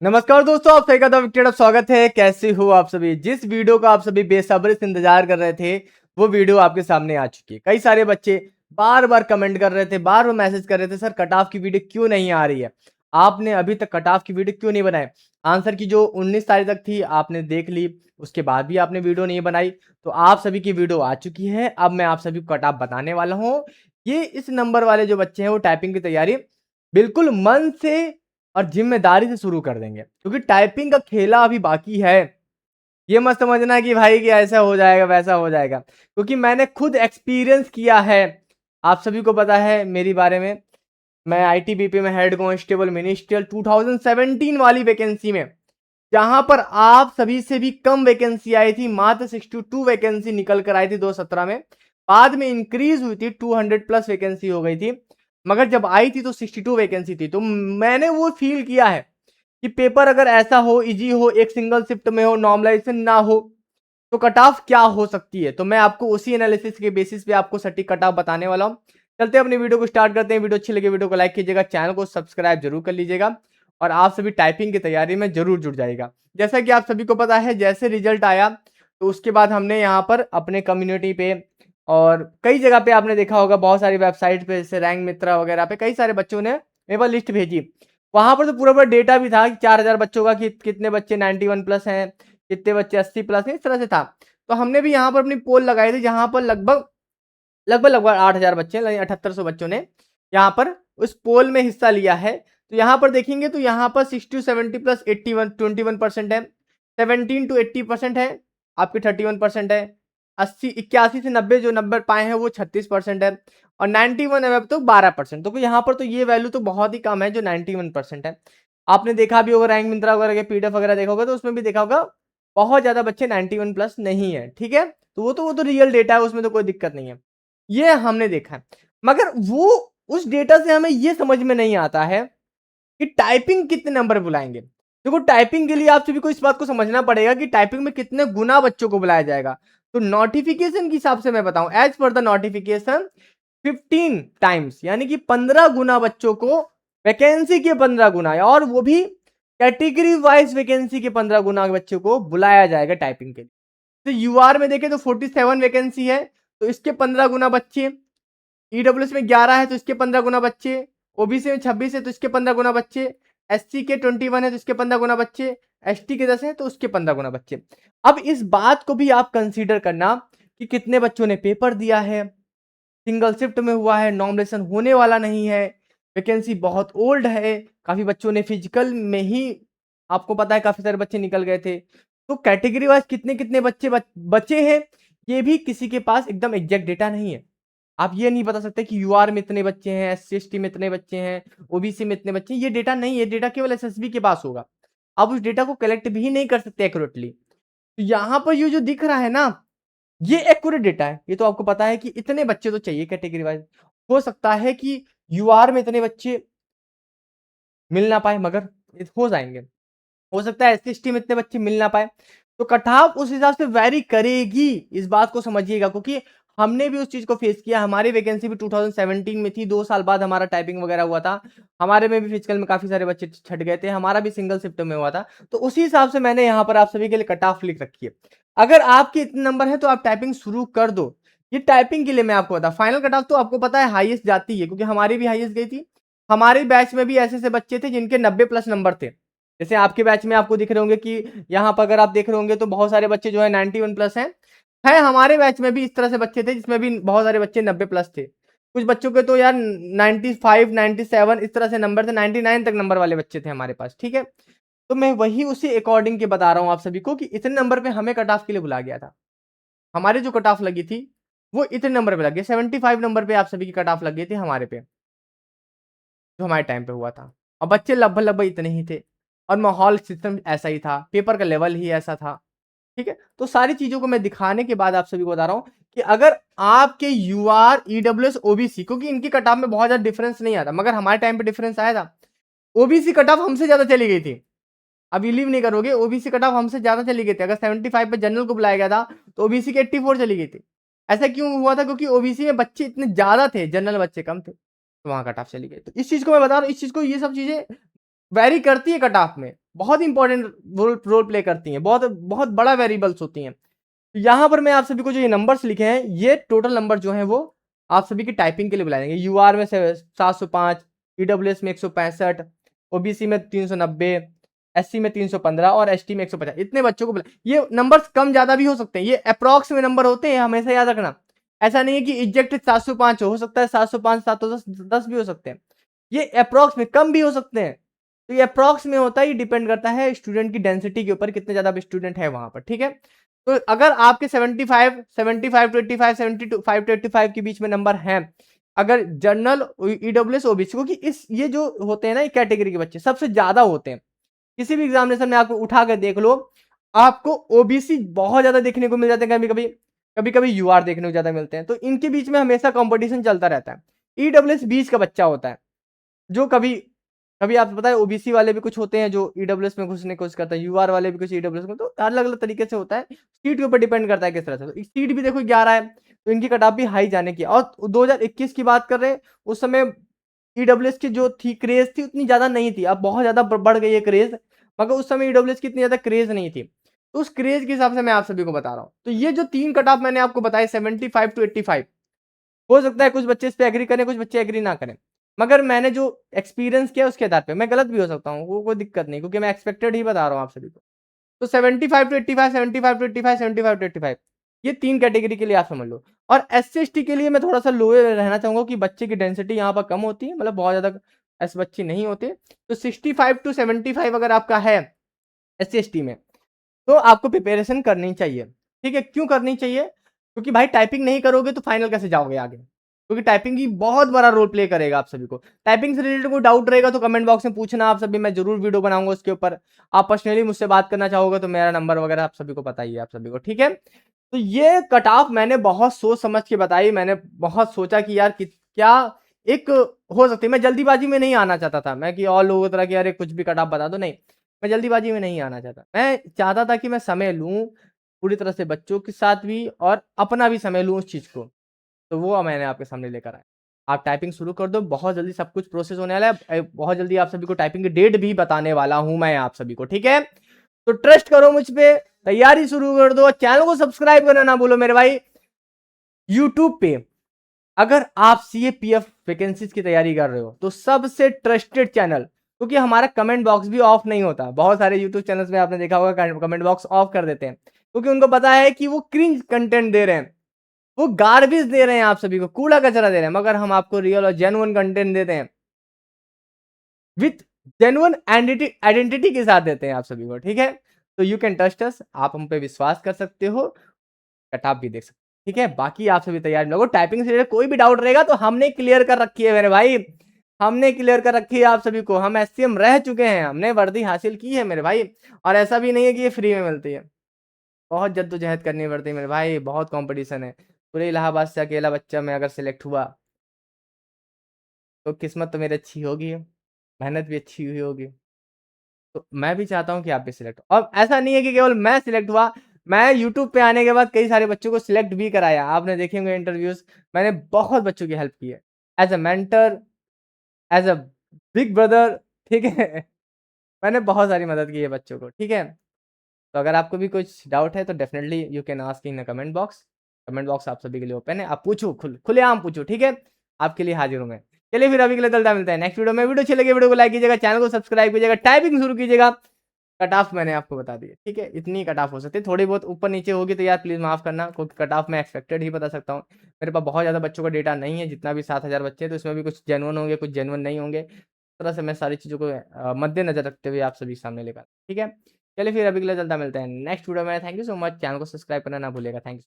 नमस्कार दोस्तों, आप सभी का विकेट ऑफ स्वागत है। कैसे हो आप सभी? जिस वीडियो का आप सभी बेसब्री से इंतजार कर रहे थे, वो वीडियो आपके सामने आ चुकी है। कई सारे बच्चे बार-बार कमेंट कर रहे थे, बार-बार मैसेज कर रहे थे, सर कट ऑफ की वीडियो क्यों नहीं आ रही है? आपने अभी तक कट ऑफ की वीडियो क्यों नहीं बनाई? आंसर की जो 19 तारीख तक थी, आपने देख ली, उसके बाद भी आपने वीडियो नहीं बनाई। तो आप सभी की वीडियो आ चुकी है। अब मैं आप सभी को कट ऑफ बताने वाला हूँ। ये इस नंबर वाले जो बच्चे हैं, वो टाइपिंग की तैयारी बिल्कुल मन से और ज़िम्मेदारी से शुरू कर देंगे, क्योंकि टाइपिंग का खेला अभी बाकी है। ये मत समझना कि भाई कि ऐसा हो जाएगा, वैसा हो जाएगा, क्योंकि मैंने खुद एक्सपीरियंस किया है। आप सभी को पता है मेरी बारे में। मैं आईटीबीपी में हेड कांस्टेबल मिनिस्ट्रियल 2017 वाली वैकेंसी में, जहां पर आप सभी से भी कम वैकेंसी आई थी, मात्र 62 वैकेंसी निकल कर आई थी 2017 में। बाद में इंक्रीज हुई थी, 200 प्लस वैकेंसी हो गई थी, मगर जब आई थी तो 62 वैकेंसी थी। तो मैंने वो फील किया है कि पेपर अगर ऐसा हो, इजी हो, एक सिंगल शिफ्ट में हो, नॉर्मलाइजेशन ना हो, तो कट ऑफ क्या हो सकती है। तो मैं आपको उसी एनालिसिस के बेसिस पे आपको सटीक कट ऑफ बताने वाला हूं। चलते हैं अपनी वीडियो को स्टार्ट करते हैं। वीडियो अच्छी लगे वीडियो को लाइक कीजिएगा, चैनल को सब्सक्राइब जरूर कर लीजिएगा और आप सभी टाइपिंग की तैयारी में जरूर जुड़ जाएगा। जैसा कि आप सभी को पता है, जैसे रिजल्ट आया तो उसके बाद हमने यहाँ पर अपने कम्युनिटी पे और कई जगह पे आपने देखा होगा, बहुत सारी वेबसाइट पे जैसे रैंक मित्रा वगैरह पे कई सारे बच्चों ने मेरे पास लिस्ट भेजी। वहां पर तो पूरा पूरा डेटा भी था कि 4000 बच्चों का, कि कितने बच्चे 91 प्लस हैं, कितने बच्चे 80 प्लस हैं, इस तरह से था। तो हमने भी यहाँ पर अपनी पोल लगाई थी, जहां पर लगभग लगभग लगभग 8000 बच्चे, 7800 बच्चों ने यहाँ पर उस पोल में हिस्सा लिया है। तो यहाँ पर देखेंगे तो यहाँ पर 60 70 प्लस 81 21% है, 17 टू 80% है, आपके 31% है, 80 81 से 90 जो नंबर पाए हैं वो 36% है, और 91 अबव तो 12%। तो यहाँ पर तो ये वैल्यू तो बहुत ही कम है जो 91% है। आपने देखा भी होगा रैंक मिंत्रा वगैरह के पीडीएफ वगैरह देखा होगा, तो उसमें भी देखा होगा बहुत ज्यादा बच्चे 91 प्लस नहीं है। ठीक है, तो वो तो रियल डेटा है, उसमें तो कोई दिक्कत नहीं है। ये हमने देखा है, मगर वो उस डेटा से हमें ये समझ में नहीं आता है कि टाइपिंग कितने नंबर बुलाएंगे। देखो, टाइपिंग के लिए आप सभी को इस बात को समझना पड़ेगा कि टाइपिंग में कितने गुना बच्चों को बुलाया जाएगा। तो नोटिफिकेशन के हिसाब से मैं बताऊं, as per the notification 15 times, यानी कि 15 गुना बच्चों को, वैकेंसी के 15 गुना, और वो भी कैटेगरी वाइज वैकेंसी के 15 गुना बच्चों को बुलाया जाएगा टाइपिंग के लिए। तो यूआर में देखें तो 47 वैकेंसी है, तो इसके 15 गुना बच्चे, ईडब्ल्यूएस में 11 है तो इसके 15 गुना बच्चे, ओबीसी में 26 है तो इसके 15 गुना बच्चे, एससी के 21 है तो इसके 15 गुना बच्चे, एसटी के 10 है तो उसके 15 गुना बच्चे। अब इस बात को भी आप कंसीडर करना कि कितने बच्चों ने पेपर दिया है, सिंगल शिफ्ट में हुआ है, नॉमिनेशन होने वाला नहीं है, वैकेंसी बहुत ओल्ड है, काफी बच्चों ने फिजिकल में ही, आपको पता है काफी सारे बच्चे निकल गए थे। तो कैटेगरी वाइज कितने कितने बच्चे बचे हैं, ये भी किसी के पास एकदम एग्जैक्ट डेटा नहीं है। आप ये नहीं बता सकते कि यूआर में इतने बच्चे हैं, एससी/एसटी में इतने बच्चे हैं, ओबीसी में इतने बच्चे हैं, ये डेटा नहीं है। डेटा केवल एसएसबी के पास होगा। आप उस डेटा को कलेक्ट भी नहीं कर सकते एक्यूरेटली। तो यहाँ पर ये जो दिख रहा है ना, ये एक्यूरेट डेटा है। ये तो आपको पता है कि इतने बच्चे तो चाहिए कैटेगरी वाइज। हो सकता है कि यूआर में इतने बच्चे मिल ना पाए, मगर हो जाएंगे। हो सकता है एससी/एसटी में इतने बच्चे मिल ना पाए, तो कट ऑफ उस हिसाब से वैरी करेगी। इस बात को समझिएगा, क्योंकि हमने भी उस चीज को फेस किया। हमारी वैकेंसी भी 2017 में थी, 2 साल बाद हमारा टाइपिंग वगैरह हुआ था। हमारे में भी फिजिकल में काफी सारे बच्चे छट गए थे, हमारा भी सिंगल शिफ्ट में हुआ था। तो उसी हिसाब से मैंने यहाँ पर आप सभी के लिए कट ऑफ लिख रखी है। अगर आपके इतने नंबर है तो आप टाइपिंग शुरू कर दो। ये टाइपिंग के लिए मैं आपको बता, फाइनल कट ऑफ तो आपको पता है हाईएस्ट जाती है, क्योंकि हमारी भी हाईएस्ट गई थी। हमारे बैच में भी ऐसे ऐसे बच्चे थे जिनके 90 प्लस नंबर थे। जैसे आपके बैच में आपको दिख रहे होंगे कि यहाँ पर अगर आप देख रहे होंगे तो बहुत सारे बच्चे जो है 91 प्लस हैं। हमारे बैच में भी इस तरह से बच्चे थे जिसमें भी बहुत सारे बच्चे 90 प्लस थे। कुछ बच्चों के तो यार 95 97 इस तरह से नंबर थे, 99 तक नंबर वाले बच्चे थे हमारे पास। ठीक है, तो मैं वही उसी अकॉर्डिंग के बता रहा हूँ आप सभी को कि इतने नंबर पे हमें कट ऑफ के लिए बुला गया था। हमारी जो कट ऑफ लगी थी वो इतने नंबर पे लगी, 75 नंबर पे आप सभी की कट ऑफ लगी थी हमारे पे, जो हमारे टाइम पे हुआ था। और बच्चे लगभग लगभग इतने ही थे, और माहौल सिस्टम ऐसा ही था, पेपर का लेवल ही ऐसा था। ठीक है, तो सारी चीजों को मैं दिखाने के बाद आप सभी को बता रहा हूं कि अगर आपके यूआर ईडब्ल्यूएस ओबीसी, क्योंकि इनकी कट ऑफ में बहुत ज्यादा डिफरेंस नहीं आता, मगर हमारे टाइम पे डिफरेंस आया था। ओबीसी कट ऑफ हमसे ज्यादा चली गई थी। अब बिलीव नहीं करोगे, ओबीसी कट ऑफ हमसे ज्यादा चली गई थी। अगर 75 पे जनरल को बुलाया गया था तो ओबीसी की 84 चली गई थी। ऐसा क्यों हुआ था? क्योंकि ओबीसी में बच्चे इतने ज्यादा थे, जनरल बच्चे कम थे, तो वहां कट ऑफ चली गई। तो इस चीज को मैं बता रहा हूँ, इस चीज को, ये सब चीजें वेरी करती है कट ऑफ में, बहुत इंपॉर्टेंट रोल रोल प्ले करती हैं, बहुत बहुत बड़ा वेरिएबल्स होती हैं। तो यहाँ पर मैं आप सभी को जो ये नंबर्स लिखे हैं, ये टोटल नंबर जो है वो आप सभी की टाइपिंग के लिए बुलाए जाएंगे। यूआर में 705, ईडब्ल्यूएस में 165, ओबीसी में 390, एससी में 315 और एसटी में 150। इतने बच्चों को ये नंबर्स कम ज्यादा भी हो सकते हैं, ये अप्रॉक्स में नंबर होते हैं, हमेशा याद रखना। ऐसा नहीं है कि एग्जैक्ट 705 हो सकता है, 705 710 भी हो सकते हैं, ये अप्रॉक्स में कम भी हो सकते हैं। तो ये अप्रॉक्स में होता है, ये डिपेंड करता है स्टूडेंट की डेंसिटी के ऊपर, कितने ज्यादा स्टूडेंट है वहां पर, ठीक है। तो अगर आपके 75 टू 85, 75 टू 85 के बीच में नंबर हैं, अगर जनरल, ईडब्ल्यूएस, ओबीसी, क्योंकि इस ये जो होते हैं ना, ये कैटेगरी के बच्चे सबसे ज्यादा होते हैं। किसी भी एग्जामिनेशन में आपको उठा कर देख लो, आपको ओबीसी बहुत ज्यादा देखने को मिल जाते हैं, कभी कभी यूआर देखने को ज्यादा मिलते हैं। तो इनके बीच में हमेशा कंपटीशन चलता रहता है। ईडब्ल्यूएस 20 का बच्चा होता है, जो कभी कभी आपको पता है ओबीसी वाले भी कुछ होते हैं जो ईडब्ल्यूएस में घुसने की कोशिश करते हैं, यूआर वाले भी कुछ ईडब्ल्यूएस में, तो अलग अलग तरीके से होता है, सीट के ऊपर डिपेंड करता है किस तरह से। तो सीट भी देखो 11 है, तो इनकी कट ऑफ भी हाई जाने की। और 2021 की बात कर रहे हैं, उस समय ईडब्ल्यूएस की जो थी क्रेज थी उतनी ज्यादा नहीं थी, अब बहुत ज्यादा बढ़ गई है क्रेज, मगर उस समय ईडब्ल्यूएस की इतनी ज्यादा क्रेज नहीं थी। तो उस क्रेज के हिसाब से मैं आप सभी को बता रहा हूँ। तो ये जो 3 कट ऑफ मैंने आपको बताए 75 टू 85, हो सकता है कुछ बच्चे इस पे एग्री करें, कुछ बच्चे एग्री ना करें, मगर मैंने जो एक्सपीरियंस किया उसके आधार पे, मैं गलत भी हो सकता हूँ, वो कोई दिक्कत नहीं, क्योंकि मैं एक्सपेक्टेड ही बता रहा हूँ आप सभी को। तो 75 टू 85, 75 टू 85, 75 टू 85, ये 3 कैटेगरी के लिए आप समझ लो। और एससी एसटी के लिए मैं थोड़ा सा लो रहना चाहूंगा कि बच्चे की डेंसिटी यहाँ पर कम होती है, मतलब बहुत ज्यादा ऐसे बच्चे नहीं होते। तो 65 टू 75 अगर आपका है एससी एसटी में, तो आपको प्रिपरेशन करनी चाहिए, ठीक है। क्यों करनी चाहिए? क्योंकि भाई टाइपिंग नहीं करोगे तो फाइनल कैसे जाओगे आगे, क्योंकि टाइपिंग की बहुत बड़ा रोल प्ले करेगा आप सभी को। टाइपिंग से रिलेटेड कोई डाउट रहेगा तो कमेंट बॉक्स में पूछना आप सभी, मैं जरूर वीडियो बनाऊंगा उसके ऊपर। आप पर्सनली मुझसे बात करना चाहोगे तो मेरा नंबर वगैरह आप सभी को पता ही है आप सभी को, ठीक है। तो ये कट ऑफ मैंने बहुत सोच समझ के बताई, मैंने बहुत सोचा कि यार क्या एक हो सकती है। मैं जल्दीबाजी में नहीं आना चाहता था, मैं कि और लोगों की तरह कि यार कुछ भी कट ऑफ बता दो, नहीं, मैं जल्दीबाजी में नहीं आना चाहता। मैं चाहता था कि मैं समय लूँ पूरी तरह से, बच्चों के साथ भी और अपना भी समय लूँ उस चीज़ को। तो वो मैंने आपके सामने लेकर आया। आप टाइपिंग शुरू कर दो, बहुत जल्दी सब कुछ प्रोसेस होने वाला है। बहुत जल्दी आप सभी को टाइपिंग की डेट भी बताने वाला हूँ मैं आप सभी को, ठीक है। तो ट्रस्ट करो मुझ पे, तैयारी शुरू कर दो, चैनल को सब्सक्राइब करना ना भूलो मेरे भाई। यूट्यूब पे अगर आप सीएपीएफ वैकेंसीज की तैयारी कर रहे हो तो सबसे ट्रस्टेड चैनल, क्योंकि हमारा कमेंट बॉक्स भी ऑफ नहीं होता। बहुत सारे यूट्यूब चैनल्स में आपने देखा होगा कमेंट बॉक्स ऑफ कर देते हैं, क्योंकि उनको पता है कि वो क्रिंज कंटेंट दे रहे हैं, वो गार्बेज दे रहे हैं, आप सभी को कूड़ा कचरा दे रहे हैं। मगर हम आपको रियल और जेन्युइन कंटेंट देते हैं, विथ जेन्युइन आइडेंटिटी के साथ देते हैं आप सभी को, ठीक है। तो यू कैन ट्रस्ट अस, आप हम पे विश्वास कर सकते हो, कटाप भी देख सकते हो, ठीक है। बाकी आप सभी तैयार लोगों, टाइपिंग से रिलेटेड कोई भी डाउट रहेगा तो हमने क्लियर कर रखी है मेरे भाई, हमने क्लियर कर रखी है आप सभी को। हम एससीएम रह चुके हैं, हमने वर्दी हासिल की है मेरे भाई। और ऐसा भी नहीं है कि ये फ्री में मिलती है, बहुत जद्दोजहद करनी पड़ती है मेरे भाई, बहुत कंपटीशन है। पूरे इलाहाबाद से अकेला बच्चा मैं अगर सिलेक्ट हुआ तो किस्मत तो मेरी अच्छी होगी, मेहनत भी अच्छी हुई होगी। तो मैं भी चाहता हूँ कि आप भी सिलेक्ट हो। और ऐसा नहीं है कि केवल मैं सिलेक्ट हुआ, मैं यूट्यूब पे आने के बाद कई सारे बच्चों को सिलेक्ट भी कराया, आपने देखे होंगे इंटरव्यूज, मैंने बहुत बच्चों की हेल्प की है, as a mentor, as a big brother, ठीक है। मैंने बहुत सारी मदद की है बच्चों को, ठीक है। तो अगर आपको भी कुछ डाउट है तो definitely you can ask in the comment box. Comment box आप सभी के लिए ओपन है, आप पूछो, खुलेआम पूछो, ठीक है। आपके लिए हाजिर हूँ मैं। चलिए फिर अभी के लिए चलता मिलता है नेक्स्ट वीडियो में। वीडियो अच्छी लगे वीडियो को लाइक कीजिएगा, चैनल को सब्सक्राइब कीजिएगा, टाइपिंग शुरू कीजिएगा। कट ऑफ मैंने आपको बता दिया, ठीक है। इतनी कट ऑफ हो सकती है, थोड़ी बहुत ऊपर नीचे होगी तो यार प्लीज माफ करना, क्योंकि कट ऑफ मैं एक्सपेक्टेड ही बता सकता हूँ। मेरे पास बहुत ज्यादा बच्चों का डेटा नहीं है, जितना भी 7,000 बच्चे हैं तो इसमें भी कुछ जेन्युइन होंगे, कुछ जेन्युइन नहीं होंगे। इस तरह से मैं सारी चीजों को मद्देनजर रखते हुए आप सभी सामने लेकर, ठीक है। चलिए फिर अभी के लिए चलता मिलते हैं नेक्स्ट वीडियो में। Thank you so much, channel को सब्सक्राइब करना ना भूलिएगा, थैंक यू।